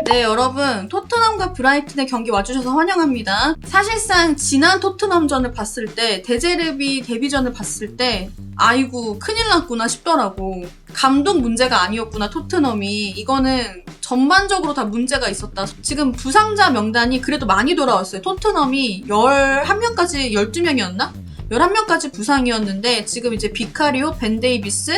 네, 여러분, 토트넘과 브라이튼의 경기 와주셔서 환영합니다. 사실상 지난 토트넘전을 봤을 때, 데제르비 데뷔전을 봤을 때 아이고 큰일 났구나 싶더라고. 감독 문제가 아니었구나 토트넘이. 이거는 전반적으로 다 문제가 있었다. 지금 부상자 명단이 그래도 많이 돌아왔어요. 토트넘이 11명까지 12명이었나? 11명까지 부상이었는데 지금 이제 비카리오, 벤 데이비스,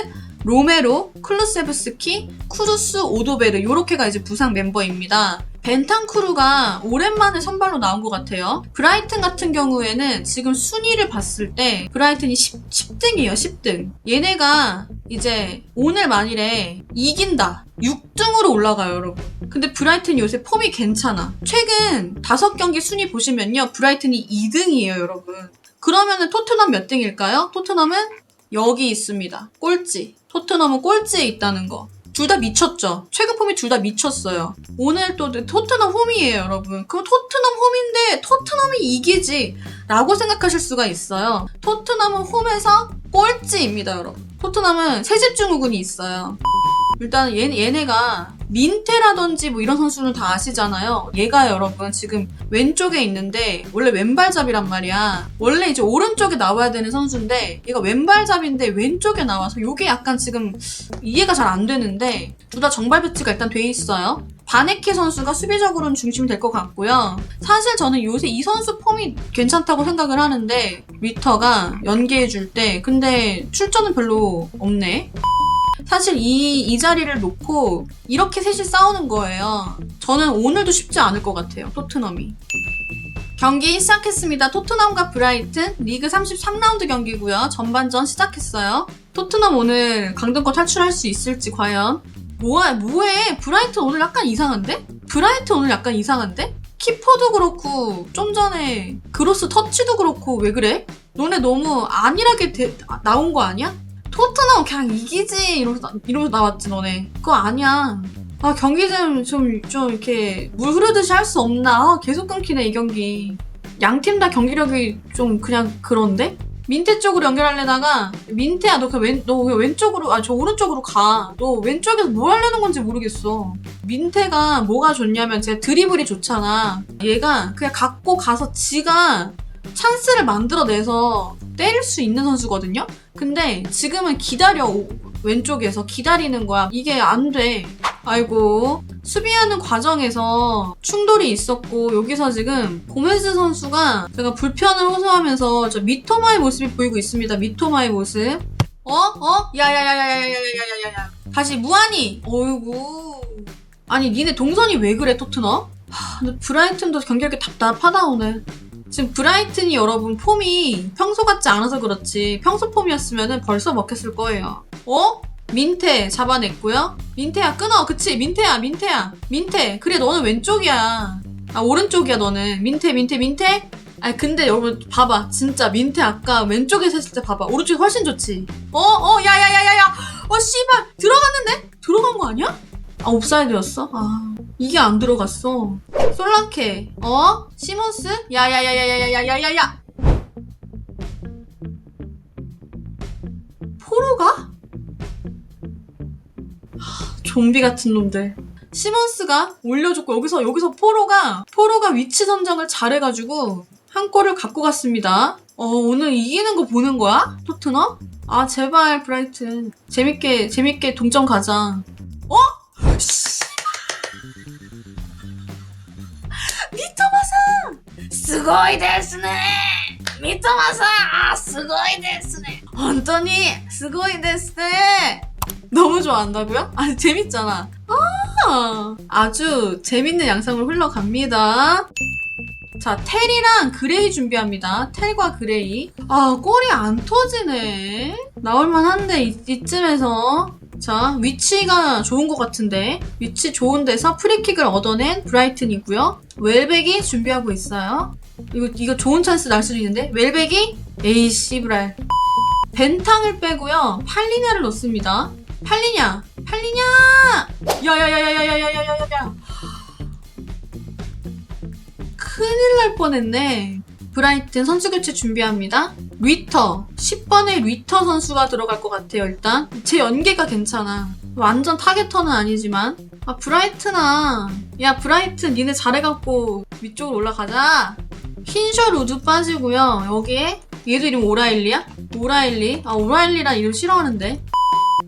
로메로, 클루세브스키, 쿠루스, 오도베르 요렇게가 이제 부상 멤버입니다. 벤탄쿠르가 오랜만에 선발로 나온 것 같아요. 브라이튼 같은 경우에는 지금 순위를 봤을 때 브라이튼이 10등이에요. 10등. 얘네가 이제 오늘 만일에 이긴다. 6등으로 올라가요, 여러분. 근데 브라이튼이 요새 폼이 괜찮아. 최근 5경기 순위 보시면요. 브라이튼이 2등이에요, 여러분. 그러면은 토트넘 몇 등일까요? 토트넘은 여기 있습니다. 꼴찌. 토트넘은 꼴찌에 있다는 거. 둘 다 미쳤죠? 최근 폼이 둘 다 미쳤어요. 오늘 또 토트넘 홈이에요, 여러분. 그럼 토트넘 홈인데 토트넘이 이기지 라고 생각하실 수가 있어요. 토트넘은 홈에서 꼴찌입니다, 여러분. 토트넘은 새집중후군이 있어요. 일단 얘네가 민테라든지 뭐 이런 선수는 다 아시잖아요. 얘가 여러분 지금 왼쪽에 있는데 원래 왼발잡이란 말이야. 원래 이제 오른쪽에 나와야 되는 선수인데 얘가 왼발잡인데 왼쪽에 나와서 요게 약간 지금 이해가 잘 안 되는데 둘 다 정발 배치가 일단 돼 있어요. 바네케 선수가 수비적으로는 중심이 될 것 같고요. 사실 저는 요새 이 선수 폼이 괜찮다고 생각을 하는데 위터가 연계해줄 때 근데 출전은 별로 없네. 사실 이 자리를 놓고 이렇게 셋이 싸우는 거예요. 저는 오늘도 쉽지 않을 것 같아요. 토트넘이. 경기 시작했습니다. 토트넘과 브라이튼 리그 33라운드 경기고요. 전반전 시작했어요. 토트넘 오늘 강등권 탈출할 수 있을지 과연. 뭐해? 브라이튼 오늘 약간 이상한데? 키퍼도 그렇고 좀 전에 그로스 터치도 그렇고 왜 그래? 너네 너무 안일하게 나온 거 아니야? 토트넘 그냥 이기지 이러면서 나왔지 너네. 그거 아니야. 아 경기 좀 이렇게 물 흐르듯이 할 수 없나? 계속 끊기네 이 경기. 양팀 다 경기력이 좀 그냥 그런데? 민태 쪽으로 연결하려다가 민태야 너 그냥 왼쪽으로 저 오른쪽으로 가. 너 왼쪽에서 뭘 하려는 건지 모르겠어. 민태가 뭐가 좋냐면 제가 드리블이 좋잖아. 얘가 그냥 갖고 가서 지가 찬스를 만들어내서 때릴 수 있는 선수거든요? 근데 지금은 기다려. 왼쪽에서 기다리는 거야. 이게 안 돼. 아이고. 수비하는 과정에서 충돌이 있었고 여기서 지금 고메즈 선수가 제가 불편을 호소하면서 저 미토마의 모습이 보이고 있습니다. 미토마의 모습. 야야야야야야야야야야야. 다시 무한히. 어이구. 아니 니네 동선이 왜 그래 토트넘? 근데 브라이튼도 경기력이 답답하다 오늘. 지금 브라이튼이 여러분 폼이 평소 같지 않아서 그렇지 평소 폼이었으면 벌써 먹혔을 거예요. 민태 잡아냈고요. 민태야 끊어. 그치 민태. 그래 너는 왼쪽이야. 오른쪽이야 너는. 민태. 아니 근데 여러분 봐봐. 진짜 민태 아까 왼쪽에서 했을 때 봐봐. 오른쪽이 훨씬 좋지. 야야야야야. 씨발 들어갔는데? 들어간 거 아니야? 옵사이드였어? 이게 안 들어갔어. 솔랑케. 시몬스? 야야야야야야야야야. 포로가? 좀비 같은 놈들. 시몬스가 올려줬고 여기서 포로가 위치 선정을 잘해가지고 한 골을 갖고 갔습니다. 오늘 이기는 거 보는 거야? 토트넘? 제발 브라이튼 재밌게 동점 가자. 미토마사! 스고이 데스네! 미토마사! 스고이 데스네! 혼토니 스고이 데스네! 너무 좋아한다고요? 재밌잖아. 아주 재밌는 양상으로 흘러갑니다. 자, 텔이랑 그레이 준비합니다. 텔과 그레이. 골이 안 터지네. 나올만한데 이쯤에서. 자, 위치가 좋은 것 같은데. 위치 좋은 데서 프리킥을 얻어낸 브라이튼이고요. 웰백이 준비하고 있어요. 이거 좋은 찬스 날 수도 있는데. 웰백이 에이 씨브랄. 벤탕을 빼고요. 팔리냐를 넣습니다. 팔리냐! 야야야야야야야야야야. 큰일 날 뻔했네. 브라이튼 선수 교체 준비합니다. 리터 10번에 리터 선수가 들어갈 것 같아요. 일단 제 연계가 괜찮아. 완전 타겟터는 아니지만 아, 브라이트나. 야, 브라이튼 니네 잘해갖고 위쪽으로 올라가자. 흰셜 우드 빠지고요. 여기에 얘도 이름 오라일리야? 오라일리. 아, 오라일리라 이름 싫어하는데.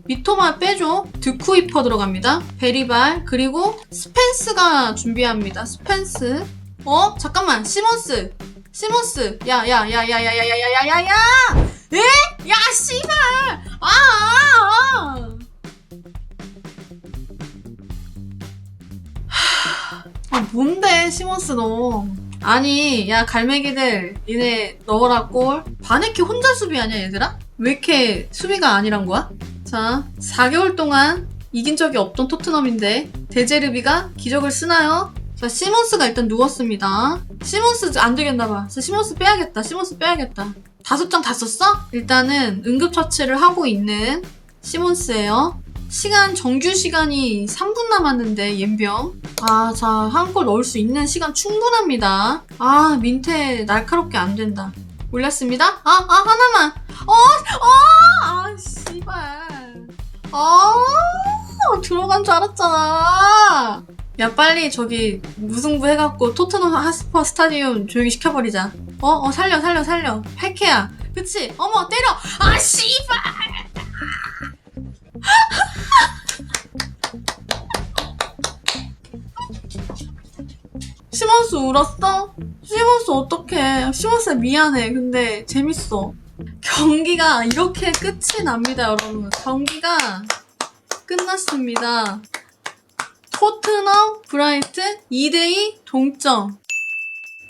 미토마 빼줘. 드쿠이퍼 들어갑니다. 베리발. 그리고 스펜스가 준비합니다. 스펜스. 잠깐만. 시몬스. 야야야야야야야야야야야. 에? 야, 씨발. 뭔데, 시몬스 너. 아니, 야, 갈매기들, 니네 넣어라 골. 바네키 혼자 수비 아니야, 얘들아? 왜 이렇게 수비가 아니란 거야? 자, 4개월 동안 이긴 적이 없던 토트넘인데, 데제르비가 기적을 쓰나요? 자, 시몬스가 일단 누웠습니다. 시몬스 안 되겠나봐. 자, 시몬스 빼야겠다. 5장 다 썼어? 일단은 응급처치를 하고 있는 시몬스예요. 정규 시간이 3분 남았는데, 옌병. 자, 한 골 넣을 수 있는 시간 충분합니다. 민태 날카롭게 안 된다. 올렸습니다. 하나만. 씨발. 들어간 줄 알았잖아. 야, 빨리 저기 무승부 해갖고 토트넘 하스퍼 스타디움 조용히 시켜버리자. 살려. 8K야. 그치? 어머, 때려. 씨발. 시몬스 울었어? 시몬스 어떡해. 시몬스 미안해. 근데 재밌어. 경기가 이렇게 끝이 납니다, 여러분. 경기가 끝났습니다. 토트넘 브라이튼 2대2 동점.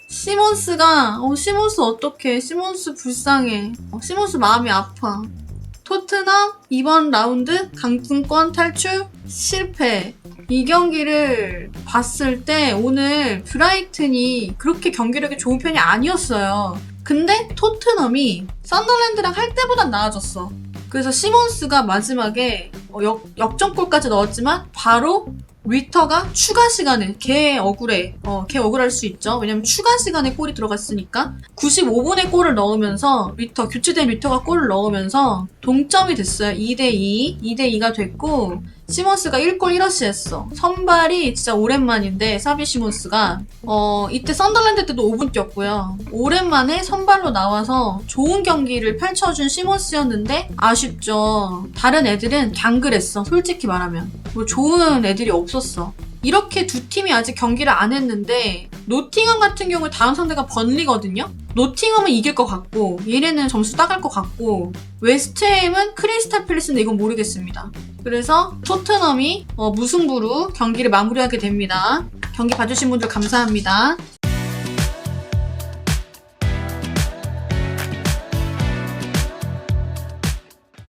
시몬스 어떡해. 시몬스 불쌍해. 시몬스 마음이 아파. 토트넘 이번 라운드 강등권 탈출 실패. 이 경기를 봤을 때 오늘 브라이튼이 그렇게 경기력이 좋은 편이 아니었어요. 근데 토트넘이 썬더랜드랑 할 때보단 나아졌어. 그래서 시몬스가 마지막에 역전골까지 넣었지만 바로 리터가 추가 시간에 걔 억울해. 걔 억울할 수 있죠. 왜냐면 추가 시간에 골이 들어갔으니까 95분에 골을 넣으면서 교체된 리터가 골을 넣으면서 동점이 됐어요. 2대2가 됐고 시몬스가 1골 1어시스트 했어. 선발이 진짜 오랜만인데 사비 시몬스가 이때 썬더랜드 때도 5분 뛰었고요. 오랜만에 선발로 나와서 좋은 경기를 펼쳐준 시몬스였는데 아쉽죠. 다른 애들은 갱글했어. 솔직히 말하면. 뭐 좋은 애들이 없었어. 이렇게 두 팀이 아직 경기를 안 했는데 노팅엄 같은 경우에 다음 상대가 번리거든요? 노팅엄은 이길 것 같고 얘네는 점수 따갈 것 같고 웨스트햄은 크리스탈 팰리스인데 이건 모르겠습니다. 그래서 토트넘이 무승부로 경기를 마무리하게 됩니다. 경기 봐주신 분들 감사합니다.